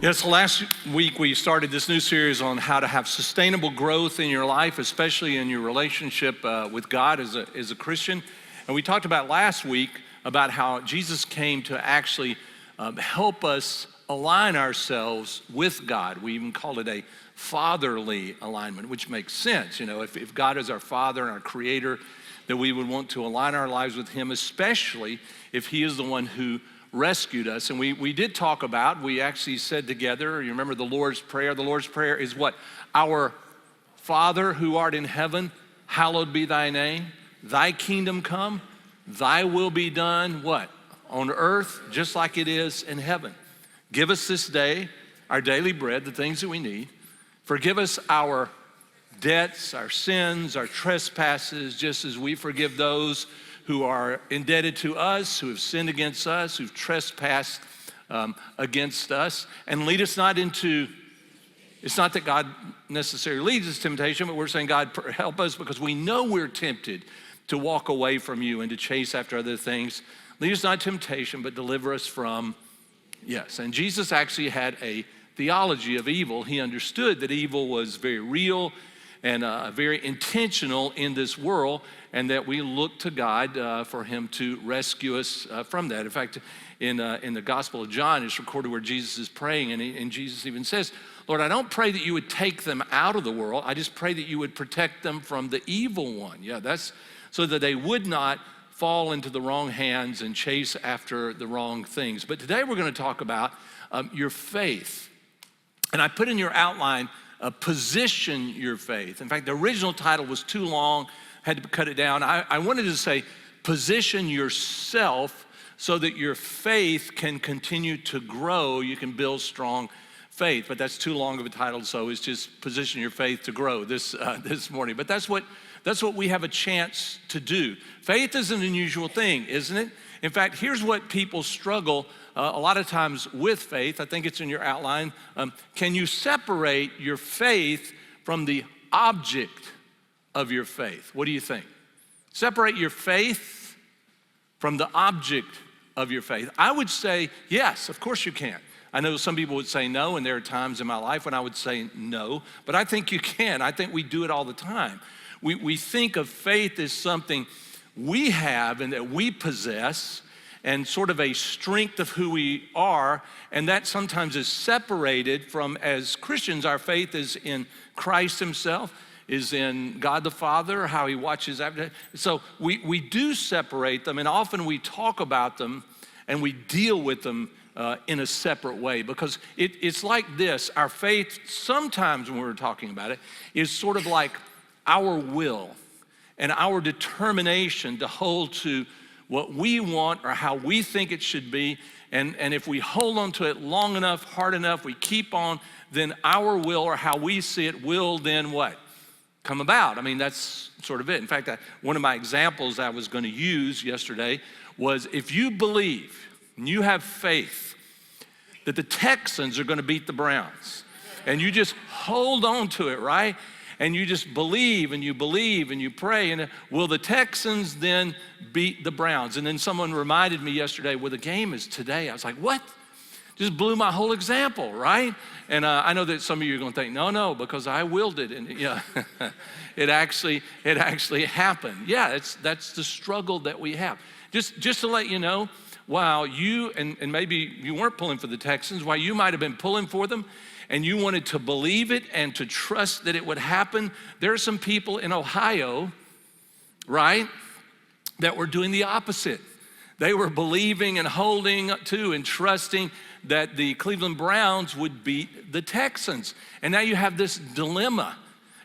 Yes, last week we started this new series on how to have sustainable growth in your life, especially in your relationship with God as a Christian. And we talked about last week about how Jesus came to actually help us align ourselves with God. We even called it a fatherly alignment, which makes sense. You know, if God is our Father and our Creator, that we would want to align our lives with Him, especially if He is the one who rescued us. And we did talk about, we actually said together, you remember the Lord's Prayer. The Lord's Prayer is what? Our Father who art in heaven, hallowed be thy name. Thy kingdom come, thy will be done, what? On earth, just like it is in heaven. Give us this day our daily bread, the things that we need. Forgive us our debts, our sins, our trespasses, just as we forgive those who are indebted to us, who have sinned against us, who've trespassed against us. And lead us not into, it's not that God necessarily leads us to temptation, but we're saying, God, help us, because we know we're tempted to walk away from you and to chase after other things. Lead us not to temptation, but deliver us from, yes. And Jesus actually had a theology of evil. He understood that evil was very real and very intentional in this world, and that we look to God for Him to rescue us from that. In fact, in the Gospel of John, it's recorded where Jesus is praying, and Jesus even says, Lord, I don't pray that you would take them out of the world. I just pray that you would protect them from the evil one. Yeah, that's so that they would not fall into the wrong hands and chase after the wrong things. But today we're going to talk about your faith. And I put in your outline, position your faith. In fact, the original title was too long, had to cut it down. I wanted to say, position yourself so that your faith can continue to grow. You can build strong faith, but that's too long of a title, so it's just position your faith to grow this morning. But that's what we have a chance to do. Faith is an unusual thing, isn't it? In fact, here's what people struggle a lot of times with faith. I think it's in your outline. Can you separate your faith from the object of your faith? What do you think? Separate your faith from the object of your faith. I would say, yes, of course you can. I know some people would say no, and there are times in my life when I would say no, but I think you can. I think we do it all the time. We think of faith as something we have and that we possess, and sort of a strength of who we are, and that sometimes is separated from, as Christians, our faith is in Christ Himself, is in God the Father, how He watches after. So we do separate them, and often we talk about them and we deal with them in a separate way, because it's like this. Our faith, sometimes when we're talking about it, is sort of like our will and our determination to hold to what we want or how we think it should be. And if we hold on to it long enough, hard enough, we keep on, then our will or how we see it will then what? Come about. I mean, that's sort of it. In fact, one of my examples I was going to use yesterday was, if you believe and you have faith that the Texans are going to beat the Browns, and you just hold on to it, right? And you just believe and you pray, and will the Texans then beat the Browns? And then someone reminded me yesterday, well, the game is today. I was like, what? Just blew my whole example, right? And I know that some of you are going to think, no, because I willed it, and yeah, it actually happened. Yeah, that's the struggle that we have. Just to let you know, while you and maybe you weren't pulling for the Texans, while you might have been pulling for them, and you wanted to believe it and to trust that it would happen, there are some people in Ohio, right, that were doing the opposite. They were believing and holding to and trusting that the Cleveland Browns would beat the Texans. And now you have this dilemma.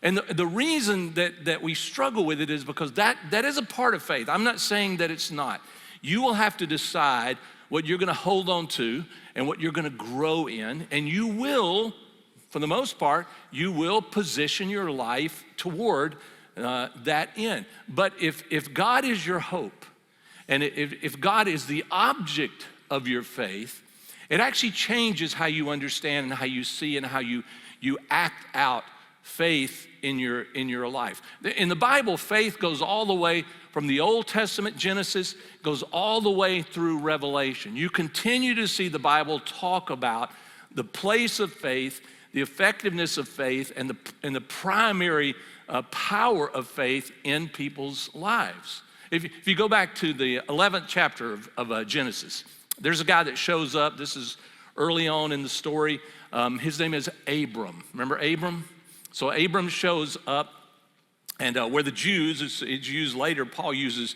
And the reason that we struggle with it is because that is a part of faith. I'm not saying that it's not. You will have to decide what you're going to hold on to and what you're going to grow in, and you will, for the most part, you will position your life toward that end. But if God is your hope, and if God is the object of your faith, it actually changes how you understand and how you see and how you act out faith in your life. In the Bible, faith goes all the way from the Old Testament, Genesis, goes all the way through Revelation. You continue to see the Bible talk about the place of faith, the effectiveness of faith, and the primary power of faith in people's lives. If you go back to the 11th chapter of Genesis, there's a guy that shows up. This is early on in the story. His name is Abram. Remember Abram? So Abram shows up, and where the Jews, it's used later, Paul uses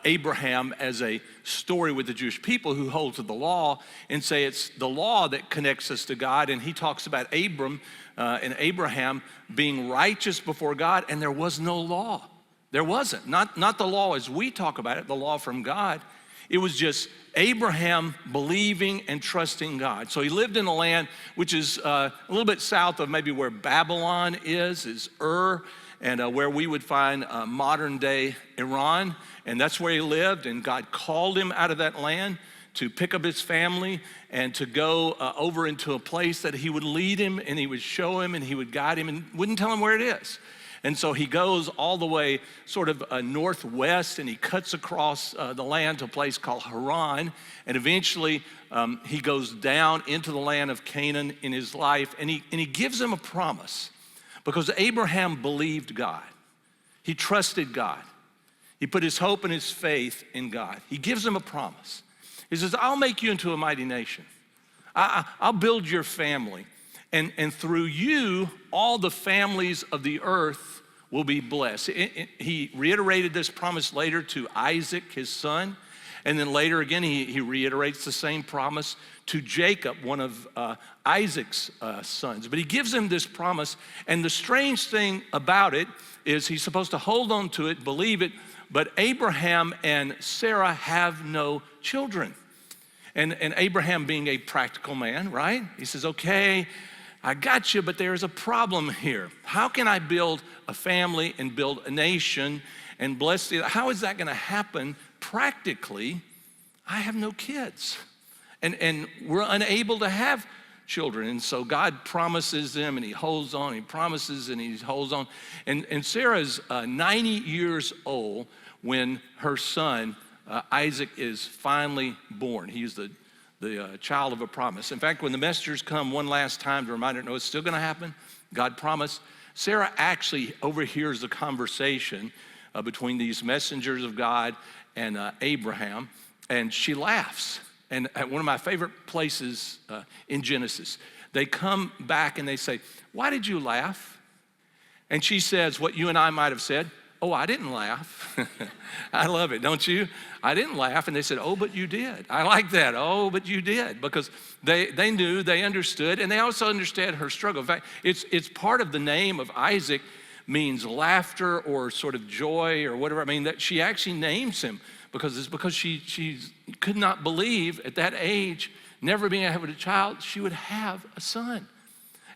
Abraham as a story with the Jewish people who hold to the law and say it's the law that connects us to God. And he talks about Abram and Abraham being righteous before God, and there was no law. There wasn't. Not the law as we talk about it, the law from God. It was just Abraham believing and trusting God. So he lived in a land which is a little bit south of maybe where Babylon is Ur, and where we would find modern day Iran. And that's where he lived, and God called him out of that land to pick up his family and to go over into a place that he would lead him, and he would show him, and he would guide him, and wouldn't tell him where it is. And so he goes all the way sort of northwest, and he cuts across the land to a place called Haran, and eventually he goes down into the land of Canaan in his life, and he gives him a promise, because Abraham believed God. He trusted God. He put his hope and his faith in God. He gives him a promise. He says, I'll make you into a mighty nation. I'll build your family. And through you, all the families of the earth will be blessed. He reiterated this promise later to Isaac, his son. And then later again, he reiterates the same promise to Jacob, one of Isaac's sons. But he gives him this promise. And the strange thing about it is he's supposed to hold on to it, believe it, but Abraham and Sarah have no children. And Abraham being a practical man, right? He says, okay, I got you, but there's a problem here. How can I build a family and build a nation and bless the, how is that gonna happen practically? I have no kids. And we're unable to have children. And so God promises them, and he holds on, he promises and he holds on. And Sarah's 90 years old when her son, Isaac, is finally born. He's the child of a promise. In fact, when the messengers come one last time to remind her, no, it's still gonna happen, God promised, Sarah actually overhears the conversation between these messengers of God and Abraham, and she laughs. And at one of my favorite places in Genesis, they come back and they say, why did you laugh? And she says what you and I might have said, oh, I didn't laugh. I love it, don't you? I didn't laugh. And they said, oh, but you did. I like that. Oh, but you did. Because they knew, they understood, and they also understood her struggle. In fact, it's part of the name of Isaac means laughter or sort of joy or whatever. I mean, that she actually names him because she could not believe at that age, never being able to have a child, she would have a son.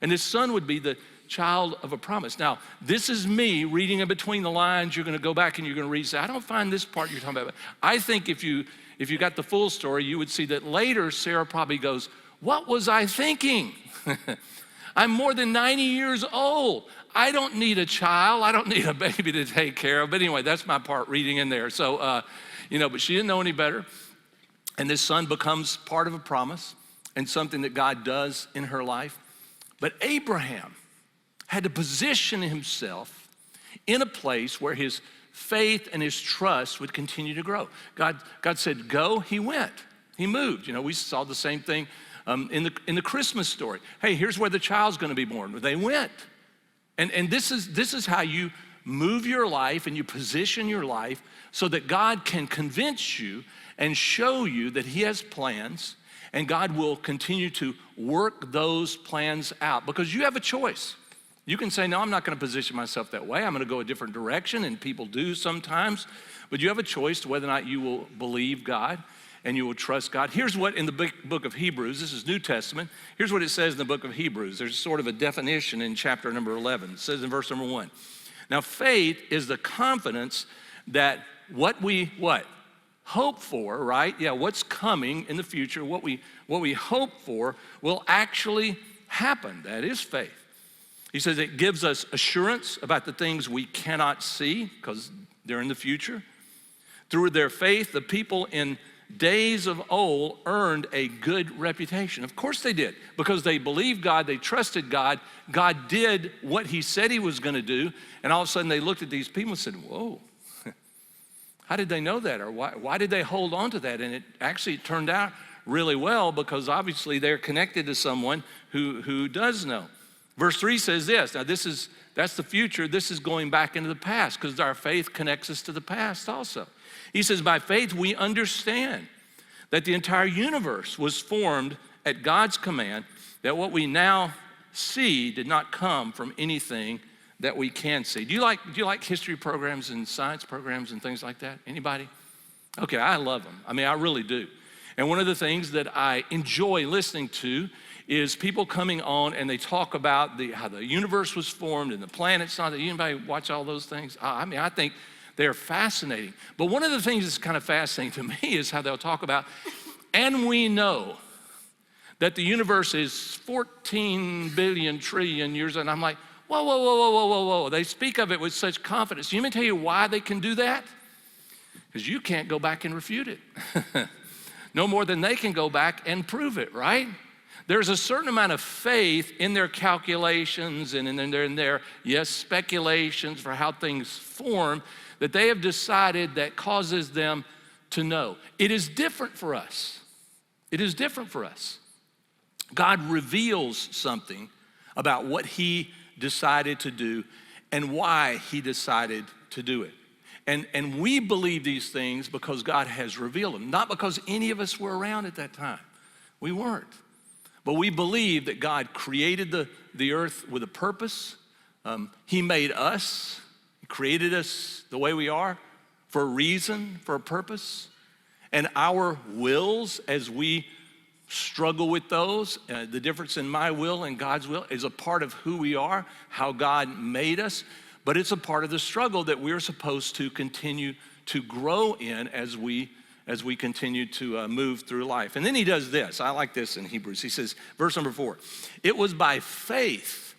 And this son would be the child of a promise. Now, this is me reading in between the lines. You're gonna go back and you're gonna read, say, I don't find this part you're talking about. I think if you got the full story, you would see that later Sarah probably goes, what was I thinking? I'm more than 90 years old. I don't need a child. I don't need a baby to take care of. But anyway, that's my part reading in there. So, but she didn't know any better. And this son becomes part of a promise and something that God does in her life. But Abraham had to position himself in a place where his faith and his trust would continue to grow. God said, go, he went. He moved. We saw the same thing in the Christmas story. Hey, here's where the child's gonna be born. They went. And this is how you move your life and you position your life so that God can convince you and show you that he has plans, and God will continue to work those plans out because you have a choice. You can say, no, I'm not gonna position myself that way. I'm gonna go a different direction, and people do sometimes, but you have a choice to whether or not you will believe God and you will trust God. Here's what in the book of Hebrews, this is New Testament, here's what it says in the book of Hebrews. There's sort of a definition in chapter number 11. It says in verse number 1, now faith is the confidence that what we hope for, right? Yeah, what's coming in the future, what we hope for will actually happen. That is faith. He says it gives us assurance about the things we cannot see because they're in the future. Through their faith, the people in days of old earned a good reputation. Of course they did, because they believed God, they trusted God. God did what he said he was going to do, and all of a sudden they looked at these people and said, whoa, how did they know that? Or why did they hold on to that? And it actually turned out really well, because obviously they're connected to someone who does know. Verse 3 says this. Now that's the future. This is going back into the past, because our faith connects us to the past also. He says, by faith we understand that the entire universe was formed at God's command, that what we now see did not come from anything that we can see. Do you like history programs and science programs and things like that? Anybody? Okay, I love them. I mean, I really do. And one of the things that I enjoy listening to is people coming on and they talk about how the universe was formed and the planets. Anybody watch all those things? I mean, I think they're fascinating. But one of the things that's kind of fascinating to me is how they'll talk about, and we know that the universe is 14 billion trillion years, and I'm like, whoa, whoa, whoa, whoa, whoa, whoa, whoa. They speak of it with such confidence. You may tell you why they can do that? Because you can't go back and refute it. No more than they can go back and prove it, right? There's a certain amount of faith in their calculations and in their speculations for how things form that they have decided that causes them to know. It is different for us. It is different for us. God reveals something about what he decided to do and why he decided to do it. And we believe these things because God has revealed them, not because any of us were around at that time. We weren't. But we believe that God created the earth with a purpose. He made us. He created us the way we are for a reason, for a purpose. And our wills, as we struggle with those, the difference in my will and God's will is a part of who we are, how God made us. But it's a part of the struggle that we're supposed to continue to grow in as we continue to move through life. And then he does this. I like this in Hebrews. He says, verse number 4, it was by faith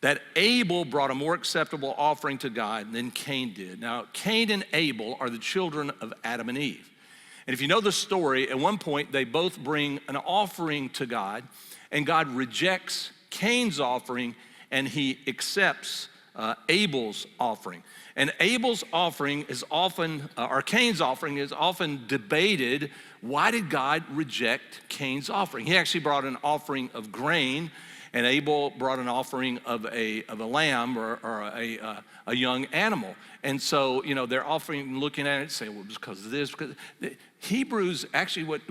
that Abel brought a more acceptable offering to God than Cain did. Now, Cain and Abel are the children of Adam and Eve. And if you know the story, at one point they both bring an offering to God, and God rejects Cain's offering, and he accepts Abel's offering. And Abel's offering is often, or Cain's offering is often debated. Why did God reject Cain's offering? He actually brought an offering of grain, and Abel brought an offering of a lamb or a young animal. And so, they're offering, looking at it and saying, well, because of this. Because Hebrews, actually what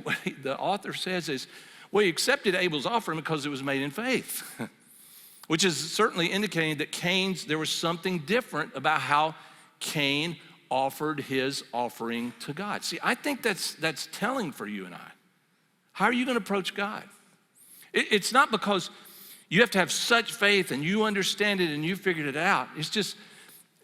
the author says is, well, he accepted Abel's offering because it was made in faith. Which is certainly indicating that there was something different about how Cain offered his offering to God. See, I think that's telling for you and I. How are you going to approach God? It's not because you have to have such faith and you understand it and you figured it out. It's just,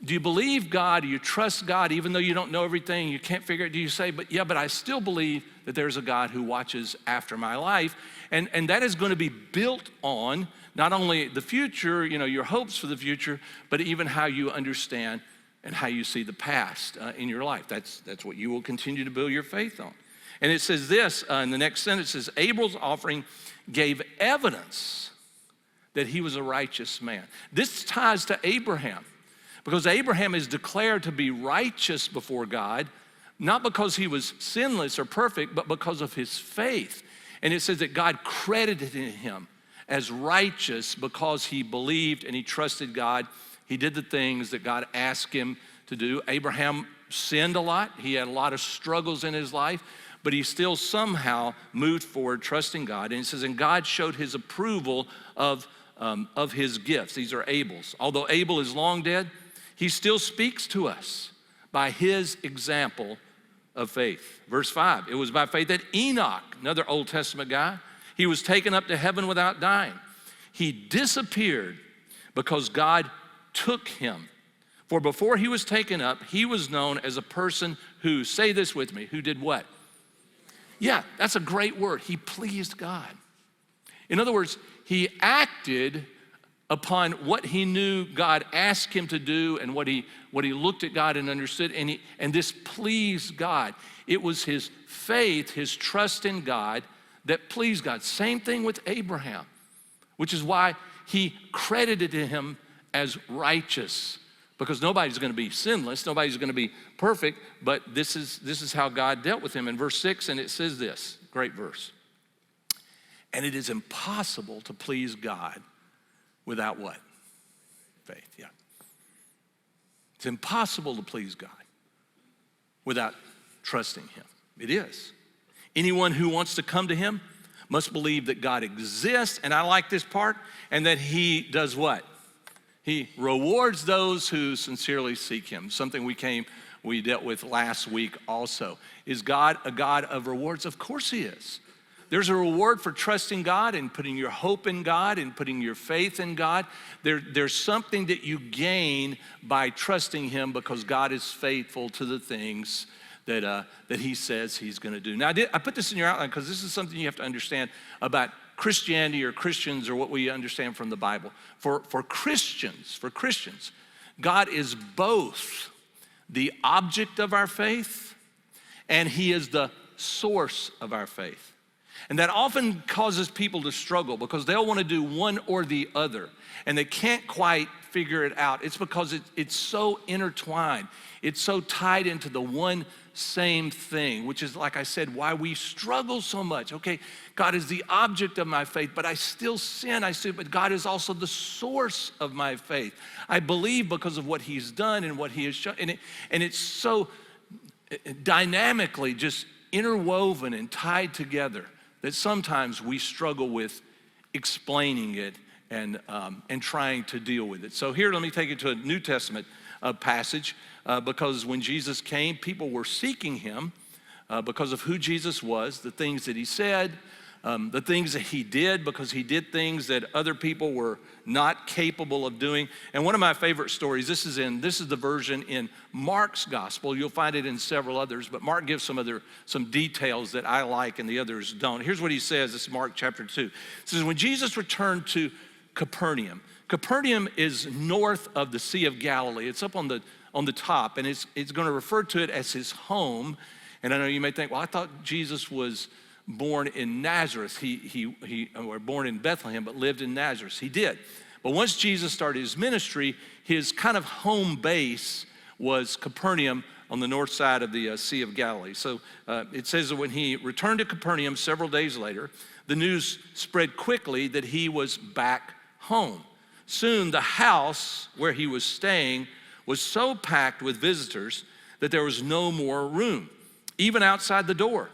do you believe God? Do you trust God even though you don't know everything? You can't figure it. Do you say, but I still believe that there's a God who watches after my life. And that is going to be built on not only the future, your hopes for the future, but even how you understand and how you see the past in your life. That's what you will continue to build your faith on. And it says this in the next sentence, it says, Abel's offering gave evidence that he was a righteous man. This ties to Abraham, because Abraham is declared to be righteous before God, not because he was sinless or perfect, but because of his faith. And it says that God credited him as righteous because he believed and he trusted God. He did the things that God asked him to do. Abraham sinned a lot. He had a lot of struggles in his life, but he still somehow moved forward trusting God. And it says, and God showed his approval of his gifts. These are Abel's. Although Abel is long dead, he still speaks to us by his example of faith. Verse 5, it was by faith that Enoch, another Old Testament guy, he was taken up to heaven without dying. He disappeared because God took him. For before he was taken up, he was known as a person who, say this with me, who did what? Yeah, that's a great word. He pleased God. In other words, he acted upon what he knew God asked him to do and what he looked at God and understood, and this pleased God. It was his faith, his trust in God that pleased God. Same thing with Abraham, which is why he credited him as righteous, because nobody's going to be sinless, nobody's going to be perfect, but this is how God dealt with him. In verse 6, and it says this, great verse. And it is impossible to please God without what? Faith, yeah. It's impossible to please God without trusting him. It is. Anyone who wants to come to him must believe that God exists, and I like this part, and that he does what? He rewards those who sincerely seek him. Something we dealt with last week also. Is God a God of rewards? Of course he is. There's a reward for trusting God and putting your hope in God and putting your faith in God. There's something that you gain by trusting him, because God is faithful to the things that he says he's going to do. Now, I put this in your outline because this is something you have to understand about Christianity or Christians, or what we understand from the Bible. For Christians, God is both the object of our faith and he is the source of our faith. And that often causes people to struggle because they'll want to do one or the other, and they can't quite figure it out. It's because it's so intertwined. It's so tied into the one same thing, which is, like I said, why we struggle so much. Okay, God is the object of my faith, but I still sin. But God is also the source of my faith. I believe because of what he's done and what he has shown. And it's so dynamically just interwoven and tied together that sometimes we struggle with explaining it and trying to deal with it. So here, let me take you to a New Testament passage, because when Jesus came, people were seeking him because of who Jesus was, the things that he said, the things that he did, because he did things that other people were not capable of doing. And one of my favorite stories, this is the version in Mark's gospel. You'll find it in several others, but Mark gives some details that I like and the others don't. Here's what he says. This is Mark chapter 2. It says, when Jesus returned to Capernaum. Capernaum is north of the Sea of Galilee. It's up on the top, and it's going to refer to it as his home. And I know you may think, well, I thought Jesus was born in Nazareth. He or born in Bethlehem, but lived in Nazareth. He did. But once Jesus started his ministry, his kind of home base was Capernaum on the north side of the Sea of Galilee. So it says that when he returned to Capernaum several days later, the news spread quickly that he was back home. Soon the house where he was staying was so packed with visitors that there was no more room, even outside the door.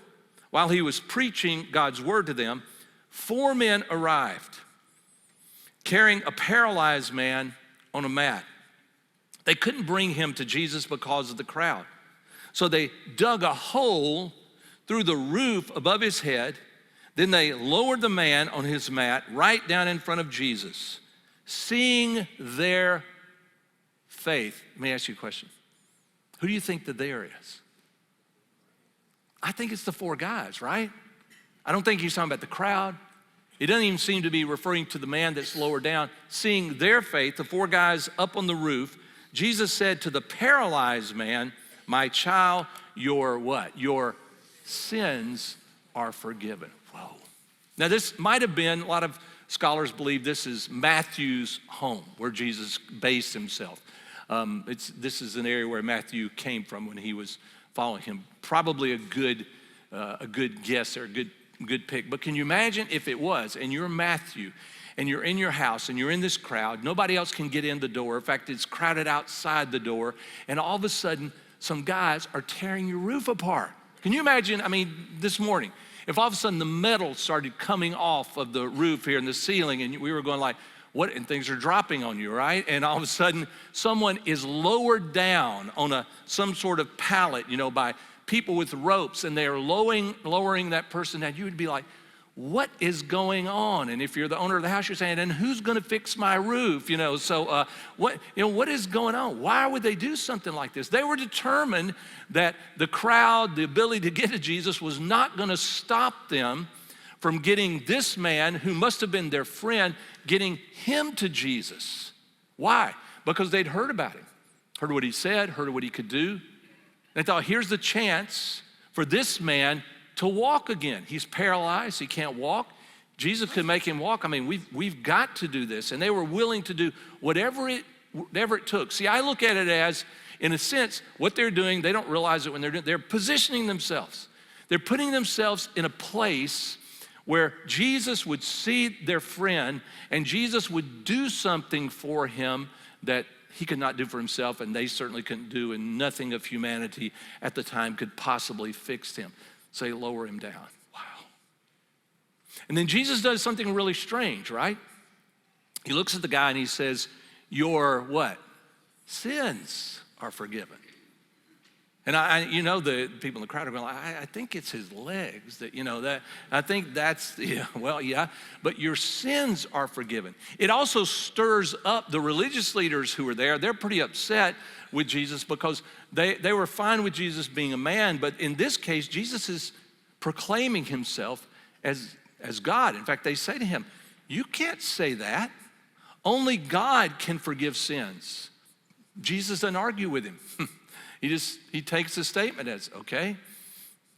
While he was preaching God's word to them, 4 men arrived, carrying a paralyzed man on a mat. They couldn't bring him to Jesus because of the crowd. So they dug a hole through the roof above his head. Then they lowered the man on his mat right down in front of Jesus. Seeing their faith, let me ask you a question. Who do you think that there is? I think it's the 4 guys, right? I don't think he's talking about the crowd. It doesn't even seem to be referring to the man that's lower down. Seeing their faith, the 4 guys up on the roof, Jesus said to the paralyzed man, my child, your what? Your sins are forgiven. Whoa. Now this might have been, a lot of scholars believe this is Matthew's home where Jesus based himself. This is an area where Matthew came from when he was following him. Probably a good guess or a good pick. But can you imagine if it was, and you're Matthew, and you're in your house, and you're in this crowd, nobody else can get in the door. In fact, it's crowded outside the door, and all of a sudden, some guys are tearing your roof apart. Can you imagine, this morning, if all of a sudden the metal started coming off of the roof here in the ceiling, and we were going like, what, and things are dropping on you, right? And all of a sudden, someone is lowered down on some sort of pallet, by people with ropes, and they are lowering that person down. You would be like, what is going on? And if you're the owner of the house, you're saying, and who's going to fix my roof? What is going on? Why would they do something like this? They were determined that the crowd, the ability to get to Jesus was not going to stop them from getting this man, who must have been their friend, getting him to Jesus. Why? Because they'd heard about him, heard what he said, heard what he could do. They thought, here's the chance for this man to walk again. He's paralyzed, he can't walk. Jesus could make him walk. I mean, we've got to do this. And they were willing to do whatever it took. See, I look at it as, in a sense, what they're doing, they don't realize it when they're doing it. They're positioning themselves. They're putting themselves in a place where Jesus would see their friend and Jesus would do something for him that he could not do for himself, and they certainly couldn't do, and nothing of humanity at the time could possibly fix him. So they lower him down. Wow. And then Jesus does something really strange, right? He looks at the guy and he says, your what? Sins are forgiven. And the people in the crowd are going, I think it's his legs that, I think that's, yeah, but your sins are forgiven. It also stirs up the religious leaders who were there. They're pretty upset with Jesus because they were fine with Jesus being a man, but in this case, Jesus is proclaiming himself as God. In fact, they say to him, you can't say that. Only God can forgive sins. Jesus doesn't argue with him. He takes the statement as, okay,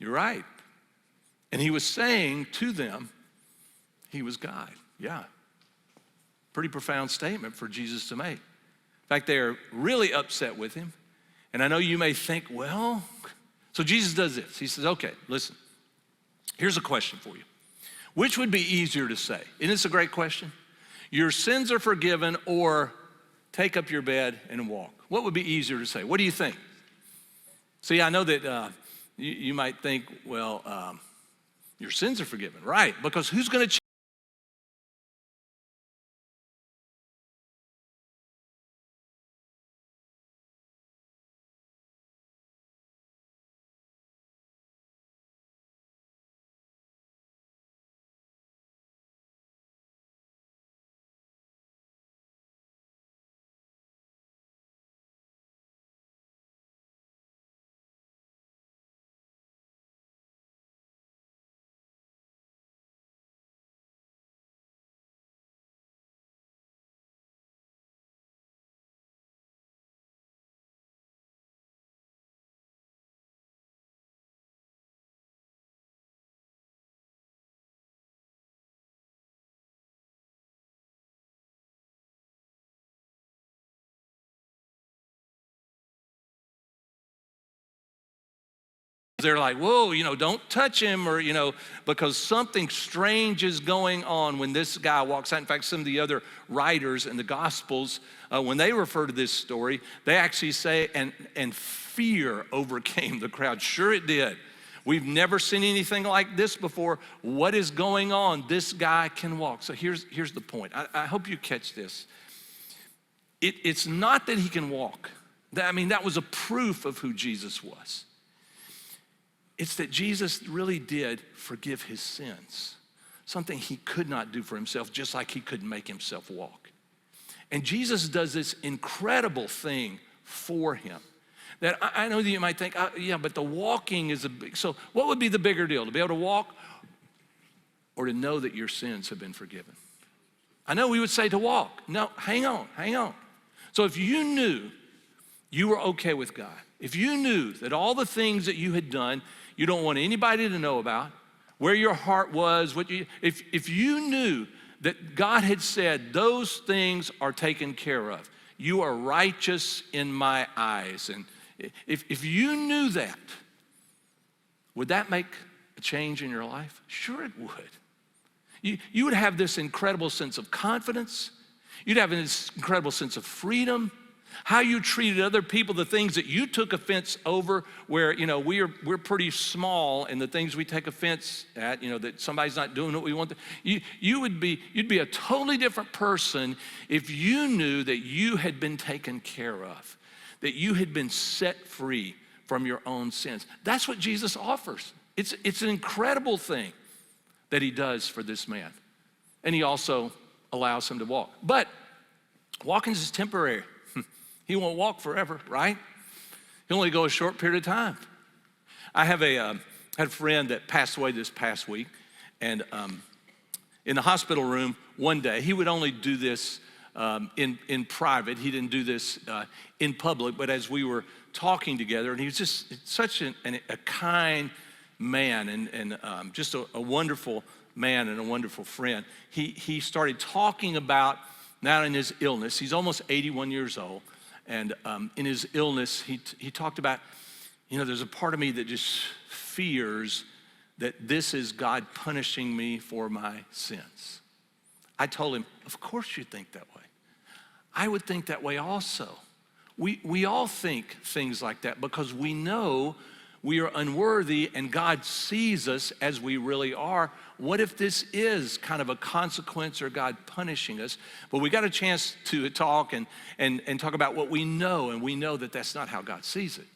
you're right. And he was saying to them, he was God. Yeah. Pretty profound statement for Jesus to make. In fact, they're really upset with him. And I know you may think, well, so Jesus does this. He says, okay, listen, here's a question for you. Which would be easier to say? Isn't this a great question? Your sins are forgiven, or take up your bed and walk. What would be easier to say? What do you think? See, I know that you might think, well, your sins are forgiven, right? Because who's going to they're like, whoa, don't touch him, or, because something strange is going on when this guy walks out. In fact, some of the other writers in the Gospels, when they refer to this story, they actually say, and fear overcame the crowd. Sure it did. We've never seen anything like this before. What is going on? This guy can walk. So here's the point. I hope you catch this. It's not that he can walk. That was a proof of who Jesus was. It's that Jesus really did forgive his sins, something he could not do for himself, just like he couldn't make himself walk. And Jesus does this incredible thing for him that I know that you might think, yeah, but the walking is so what would be the bigger deal, to be able to walk or to know that your sins have been forgiven? I know we would say to walk. No, hang on. So if you knew you were okay with God, if you knew that all the things that you had done, you don't want anybody to know about, where your heart was, if you knew that God had said those things are taken care of, you are righteous in my eyes, and if you knew that, would that make a change in your life? Sure it would. You would have this incredible sense of confidence. You'd have this incredible sense of freedom. How you treated other people, the things that you took offense over, where we're pretty small in the things we take offense at, that somebody's not doing what we want. You'd be a totally different person if you knew that you had been taken care of, that you had been set free from your own sins. That's what Jesus offers. It's an incredible thing that he does for this man. And he also allows him to walk. But walking is temporary. He won't walk forever, right? He'll only go a short period of time. I have had a friend that passed away this past week, And in the hospital room one day, he would only do this in private. He didn't do this in public, but as we were talking together, and he was just such a kind man and just a wonderful man and a wonderful friend. He started talking about, now in his illness, he's almost 81 years old, and in his illness, he talked about, there's a part of me that just fears that this is God punishing me for my sins. I told him, of course you think that way. I would think that way also. We all think things like that because we know we are unworthy and God sees us as we really are. What if this is kind of a consequence or God punishing us? But we got a chance to talk and talk about what we know, and we know that that's not how God sees it.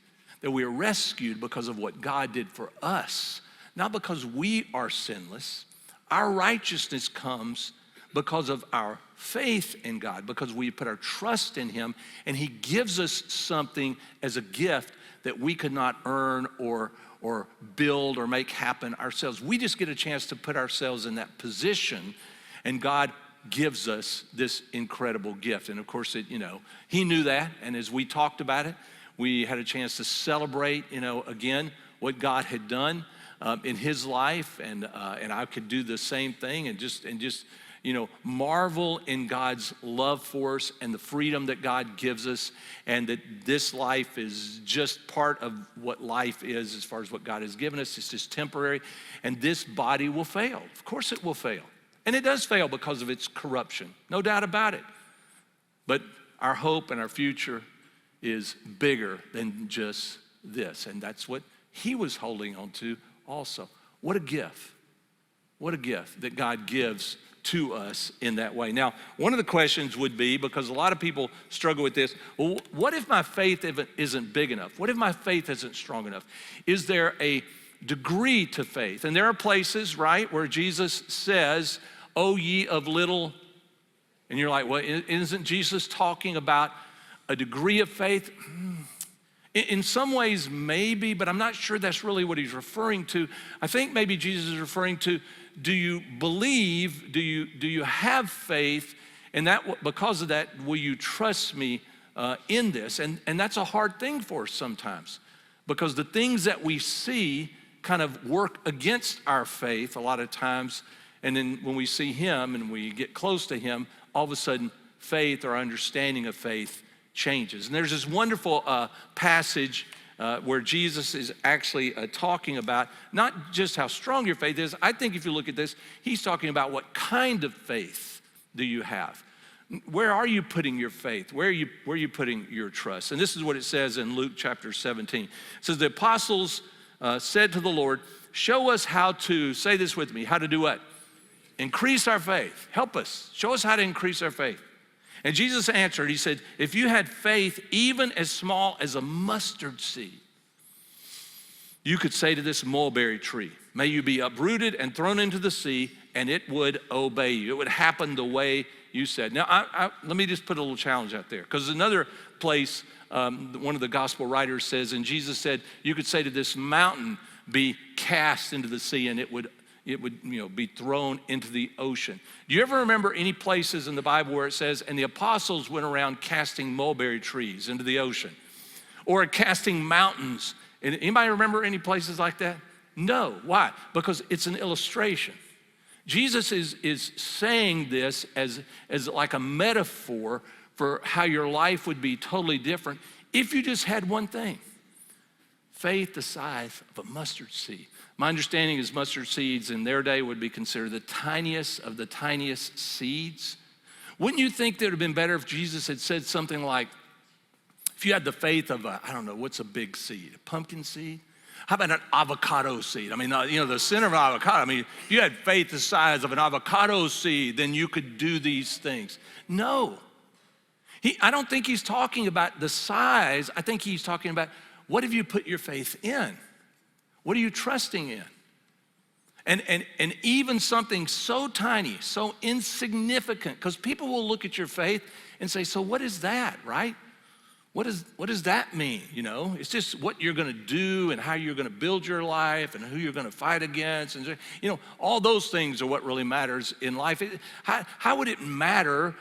That we are rescued because of what God did for us, not because we are sinless. Our righteousness comes because of our faith in God, because we put our trust in him, and he gives us something as a gift that we could not earn or build or make happen ourselves. We just get a chance to put ourselves in that position, and God gives us this incredible gift. And of course, he knew that, and as we talked about it, we had a chance to celebrate, again, what God had done in his life, and I could do the same thing and just marvel in God's love for us and the freedom that God gives us, and that this life is just part of what life is as far as what God has given us. It's just temporary, and this body will fail. Of course it will fail. And it does fail because of its corruption, no doubt about it. But our hope and our future is bigger than just this, and that's what he was holding on to also. What a gift. What a gift that God gives to us in that way. Now, one of the questions would be, because a lot of people struggle with this, well, what if my faith isn't big enough? What if my faith isn't strong enough? Is there a degree to faith? And there are places, right, where Jesus says, "O ye of little," and you're like, well, isn't Jesus talking about a degree of faith? In some ways, maybe, but I'm not sure that's really what he's referring to. I think maybe Jesus is referring to, do you believe, do you have faith, and that because of that, will you trust me in this? And that's a hard thing for us sometimes, because the things that we see kind of work against our faith a lot of times, and then when we see him and we get close to him, all of a sudden faith or understanding of faith changes. And there's this wonderful passage where Jesus is actually talking about not just how strong your faith is. I think if you look at this, he's talking about what kind of faith do you have? Where are you putting your faith? Where are you putting your trust? And this is what it says in Luke chapter 17. It says, the apostles said to the Lord, show us how to, say this with me, how to do what? Increase our faith. Help us. Show us how to increase our faith. And Jesus answered, he said, if you had faith even as small as a mustard seed, you could say to this mulberry tree, may you be uprooted and thrown into the sea, and it would obey you. It would happen the way you said. Now, let me just put a little challenge out there, because another place, one of the gospel writers says, and Jesus said, you could say to this mountain, be cast into the sea, and it would be thrown into the ocean. Do you ever remember any places in the Bible where it says, and the apostles went around casting mulberry trees into the ocean, or casting mountains? Anybody remember any places like that? No. Why? Because it's an illustration. Jesus is saying this as like a metaphor for how your life would be totally different if you just had one thing: faith the size of a mustard seed. My understanding is mustard seeds in their day would be considered the tiniest of the tiniest seeds. Wouldn't you think that it would have been better if Jesus had said something like, if you had the faith of I don't know, what's a big seed? A pumpkin seed? How about an avocado seed? I mean, the center of an avocado. I mean, if you had faith the size of an avocado seed, then you could do these things. No. I don't think he's talking about the size. I think he's talking about, what have you put your faith in? What are you trusting in? And even something so tiny, so insignificant, because people will look at your faith and say, so what is that, right? what does that mean? It's just what you're going to do and how you're going to build your life and who you're going to fight against. And, all those things are what really matters in life. How would it matter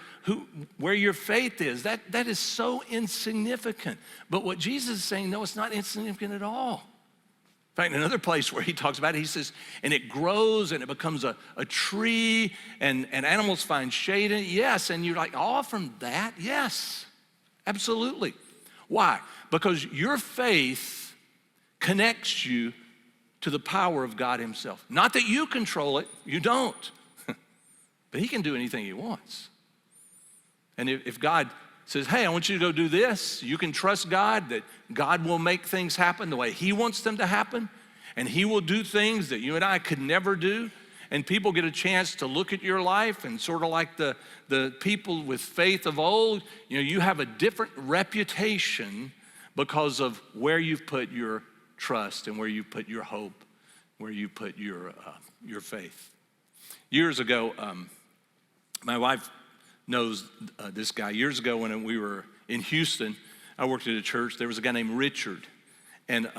where your faith is? That is so insignificant. But what Jesus is saying, no, it's not insignificant at all. In fact, another place where he talks about it, he says, and it grows and it becomes a tree and animals find shade in it. Yes, and you're like, all from that? Yes, absolutely. Why? Because your faith connects you to the power of God himself. Not that you control it, you don't. But he can do anything he wants. And if God says, hey, I want you to go do this, you can trust God that God will make things happen the way he wants them to happen, and he will do things that you and I could never do. And people get a chance to look at your life, and sort of like the people with faith of old, you have a different reputation because of where you've put your trust and where you put your hope, where you put your faith. Years ago, my wife knows this guy. Years ago when we were in Houston, I worked at a church. There was a guy named Richard. And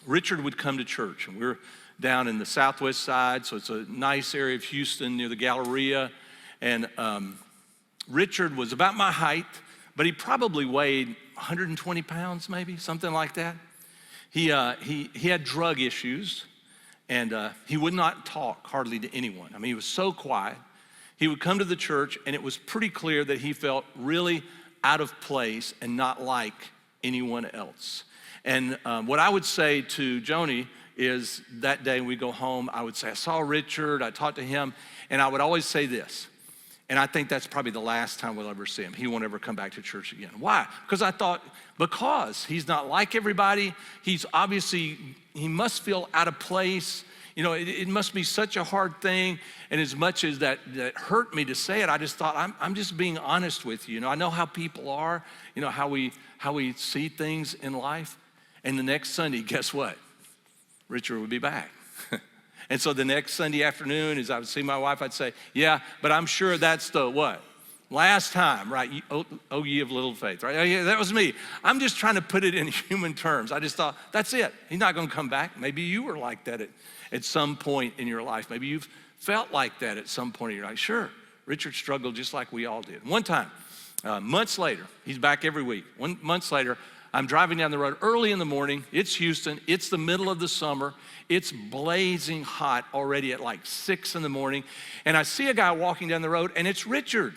Richard would come to church. And we were down in the southwest side, so it's a nice area of Houston near the Galleria. And Richard was about my height, but he probably weighed 120 pounds maybe, something like that. He had drug issues, and he would not talk hardly to anyone. I mean, he was so quiet. He would come to the church, and it was pretty clear that he felt really out of place and not like anyone else. And what I would say to Joni is that day when we go home, I would say, I saw Richard, I talked to him, and I would always say this, and I think that's probably the last time we'll ever see him. He won't ever come back to church again. Why? Because I thought, because he's not like everybody, he must feel out of place. It must be such a hard thing, and as much as that hurt me to say it, I just thought, I'm just being honest with you. I know how people are, how we see things in life. And the next Sunday, guess what? Richard would be back. And so the next Sunday afternoon, as I would see my wife, I'd say, yeah, but I'm sure that's the what? Last time, right? Oh, ye of little faith, right? Oh, yeah, that was me. I'm just trying to put it in human terms. I just thought, that's it. He's not going to come back. Maybe you were like that at some point in your life. Maybe you've felt like that at some point in your life. Sure, Richard struggled just like we all did. One time, months later, he's back every week. Months later, I'm driving down the road early in the morning. It's Houston. It's the middle of the summer. It's blazing hot already at like 6 in the morning. And I see a guy walking down the road, and it's Richard.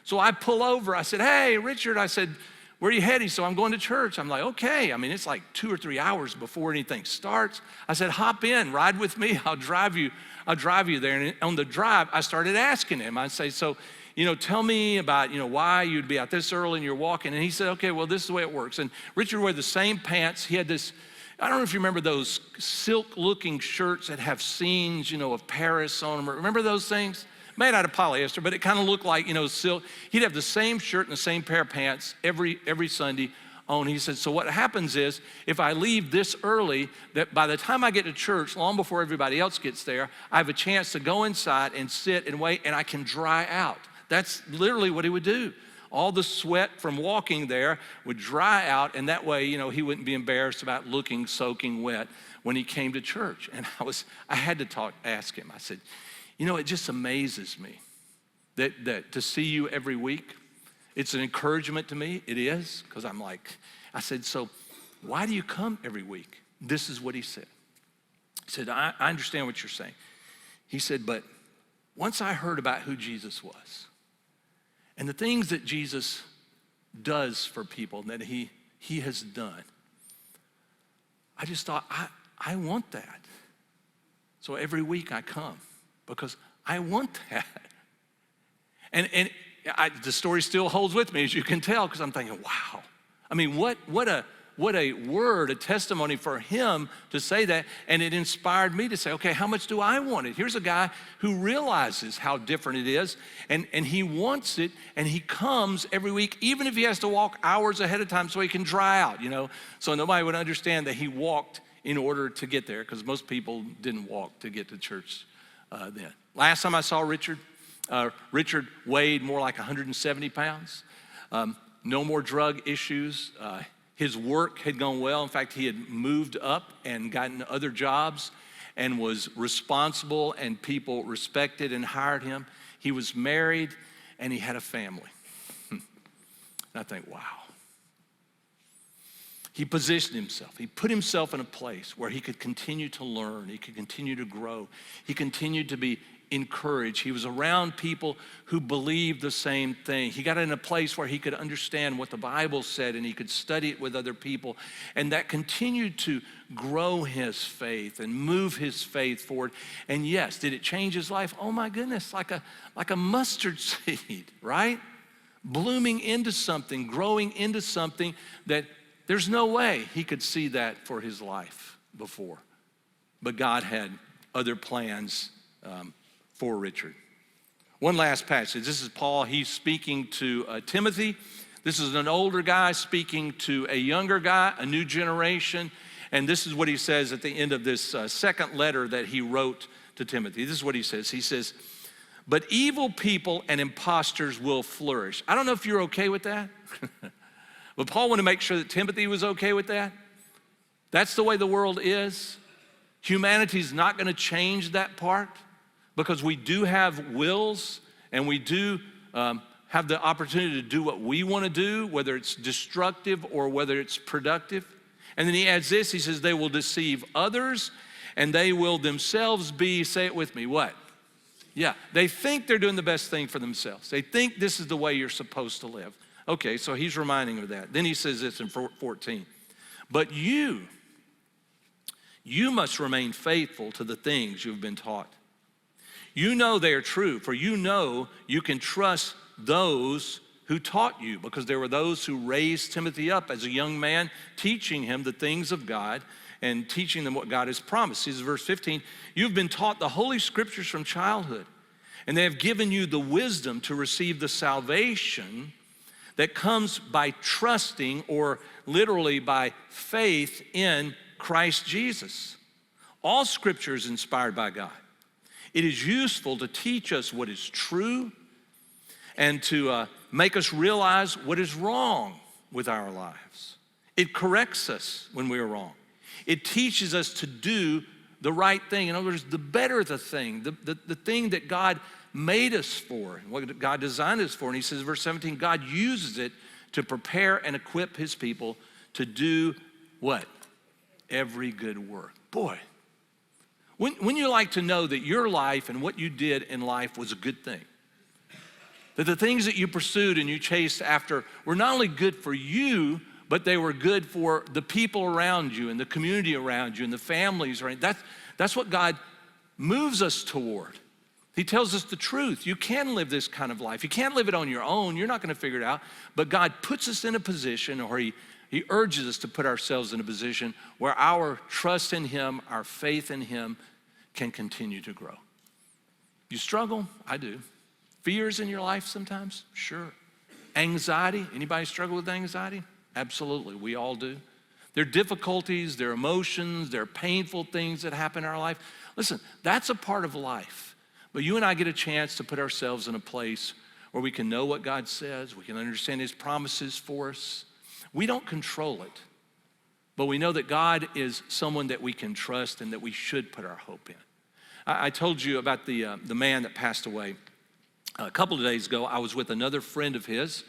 So I pull over. I said, hey, Richard. I said, where are you heading? So I'm going to church. I'm like, okay. I mean, it's like 2 or 3 hours before anything starts. I said, hop in, ride with me. I'll drive you there. And on the drive, I started asking him. I say, so, tell me about, why you'd be out this early and you're walking. And he said, okay, well, this is the way it works. And Richard wore the same pants. He had this, I don't know if you remember those silk-looking shirts that have scenes, of Paris on them. Remember those things? Made out of polyester, but it kind of looked like, silk. He'd have the same shirt and the same pair of pants every Sunday on. He said, so what happens is, if I leave this early, that by the time I get to church, long before everybody else gets there, I have a chance to go inside and sit and wait, and I can dry out. That's literally what he would do. All the sweat from walking there would dry out, and that way, he wouldn't be embarrassed about looking soaking wet when he came to church. And I had to ask him. I said, it just amazes me that to see you every week, it's an encouragement to me. It is, because I said, so why do you come every week? This is what he said. He said, I understand what you're saying. He said, but once I heard about who Jesus was and the things that Jesus does for people that he has done, I just thought, I want that. So every week I come because I want that. And the story still holds with me, as you can tell, because I'm thinking, wow. I mean, what a word, a testimony for him to say that. And it inspired me to say, okay, how much do I want it? Here's a guy who realizes how different it is, and he wants it, and he comes every week, even if he has to walk hours ahead of time so he can dry out, So nobody would understand that he walked in order to get there, because most people didn't walk to get to church then. Last time I saw Richard, Richard weighed more like 170 pounds. no more drug issues. His work had gone well. In fact, he had moved up and gotten other jobs and was responsible, and people respected and hired him. He was married and he had a family. And I think, wow. He positioned himself. He put himself in a place where he could continue to learn. He could continue to grow. He continued to be encouraged. He was around people who believed the same thing. He got in a place where he could understand what the Bible said, and he could study it with other people. And that continued to grow his faith and move his faith forward. And yes, did it change his life? Oh my goodness, like a mustard seed, right? Blooming into something, growing into something that there's no way he could see that for his life before. But God had other plans for Richard. One last passage. This is Paul. He's speaking to Timothy. This is an older guy speaking to a younger guy, a new generation. And this is what he says at the end of this second letter that he wrote to Timothy. This is what he says. He says, "But evil people and imposters will flourish." I don't know if you're okay with that. But Paul wanted to make sure that Timothy was okay with that. That's the way the world is. Humanity's not going to change that part because we do have wills and we do have the opportunity to do what we want to do, whether it's destructive or whether it's productive. And then he adds this, he says, they will deceive others and they will themselves be, say it with me, what? Yeah, they think they're doing the best thing for themselves. They think this is the way you're supposed to live. Okay, so he's reminding of that. Then he says this in 14. But you must remain faithful to the things you've been taught. You know they are true, for you know you can trust those who taught you, because there were those who raised Timothy up as a young man, teaching him the things of God and teaching them what God has promised. This is verse 15. You've been taught the Holy Scriptures from childhood, and they have given you the wisdom to receive the salvation that comes by trusting, or literally by faith in Christ Jesus. All Scripture is inspired by God. It is useful to teach us what is true and to make us realize what is wrong with our lives. It corrects us when we are wrong. It teaches us to do the right thing. In other words, the better the thing, the thing that God made us for, what God designed us for. And he says, verse 17, God uses it to prepare and equip his people to do what? Every good work. Boy, when you like to know that your life and what you did in life was a good thing, that the things that you pursued and you chased after were not only good for you, but they were good for the people around you and the community around you and the families around you. That's what God moves us toward. He tells us the truth. You can live this kind of life. You can't live it on your own. You're not going to figure it out. But God puts us in a position, or he urges us to put ourselves in a position where our trust in him, our faith in him can continue to grow. You struggle? I do. Fears in your life sometimes? Sure. Anxiety? Anybody struggle with anxiety? Absolutely. We all do. There are difficulties, there are emotions, there are painful things that happen in our life. Listen, that's a part of life. But you and I get a chance to put ourselves in a place where we can know what God says, we can understand his promises for us. We don't control it, but we know that God is someone that we can trust and that we should put our hope in. I told you about the man that passed away. A couple of days ago, I was with another friend of his,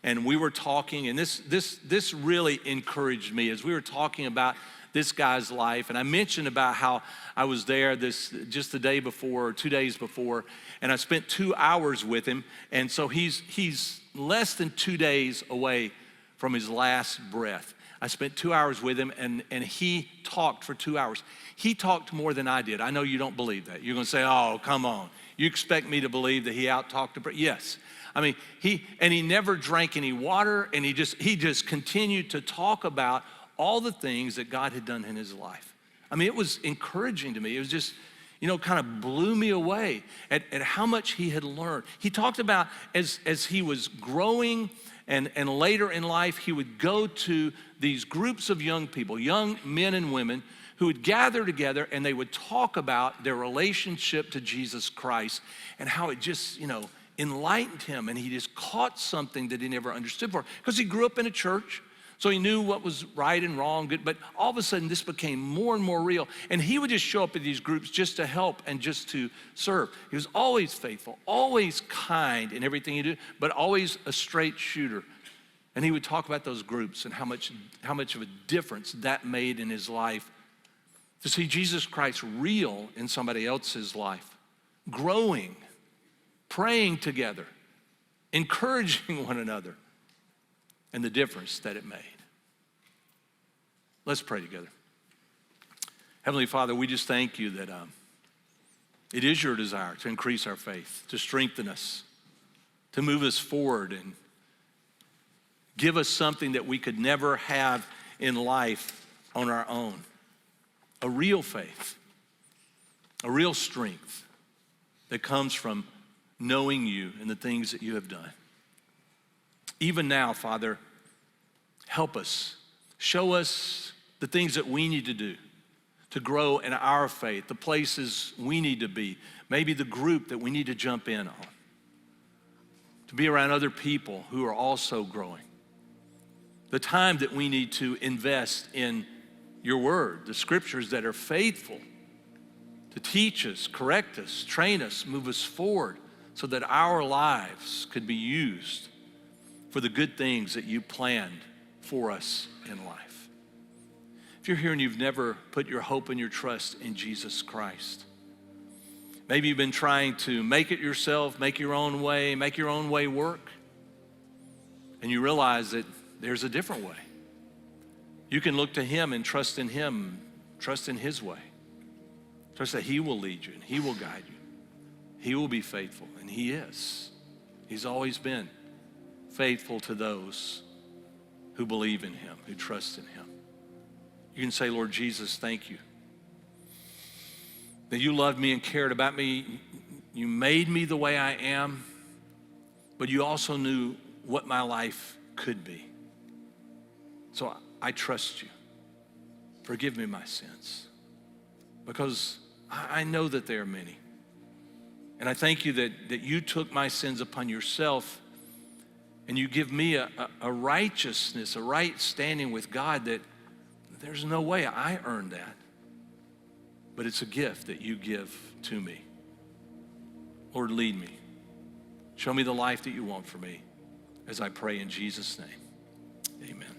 and we were talking, and this really encouraged me as we were talking about this guy's life. And I mentioned about how I was there just the day before, or 2 days before, and I spent 2 hours with him. And so he's less than 2 days away from his last breath. I spent 2 hours with him, and he talked for 2 hours. He talked more than I did. I know you don't believe that. You're gonna say, oh, come on. You expect me to believe that he out-talked the yes. I mean, he never drank any water, and he just continued to talk about all the things that God had done in his life. I mean, it was encouraging to me. It was just, kind of blew me away at how much he had learned. He talked about as he was growing and later in life, he would go to these groups of young people, young men and women, who would gather together and they would talk about their relationship to Jesus Christ and how it just, enlightened him, and he just caught something that he never understood before. Because he grew up in a church, so he knew what was right and wrong, good, but all of a sudden this became more and more real. And he would just show up at these groups just to help and just to serve. He was always faithful, always kind in everything he did, but always a straight shooter. And he would talk about those groups and how much of a difference that made in his life. To see Jesus Christ real in somebody else's life, growing, praying together, encouraging one another, and the difference that it made. Let's pray together. Heavenly Father, we just thank you that it is your desire to increase our faith, to strengthen us, to move us forward and give us something that we could never have in life on our own. A real faith, a real strength that comes from knowing you and the things that you have done. Even now, Father, help us. Show us the things that we need to do to grow in our faith, the places we need to be, maybe the group that we need to jump in on, to be around other people who are also growing, the time that we need to invest in your word, the scriptures that are faithful to teach us, correct us, train us, move us forward so that our lives could be used for the good things that you planned for us in life. If you're here and you've never put your hope and your trust in Jesus Christ, maybe you've been trying to make it yourself, make your own way work, and you realize that there's a different way. You can look to him and trust in him, trust in his way. Trust that he will lead you and he will guide you. He will be faithful, and he is. He's always been faithful to those who believe in him, who trust in him. You can say, Lord Jesus, thank you that you loved me and cared about me. You made me the way I am, but you also knew what my life could be. So I trust you. Forgive me my sins, because I know that there are many. And I thank you that you took my sins upon yourself, and you give me a righteousness, a right standing with God that there's no way I earned that. But it's a gift that you give to me. Lord, lead me. Show me the life that you want for me as I pray in Jesus' name. Amen.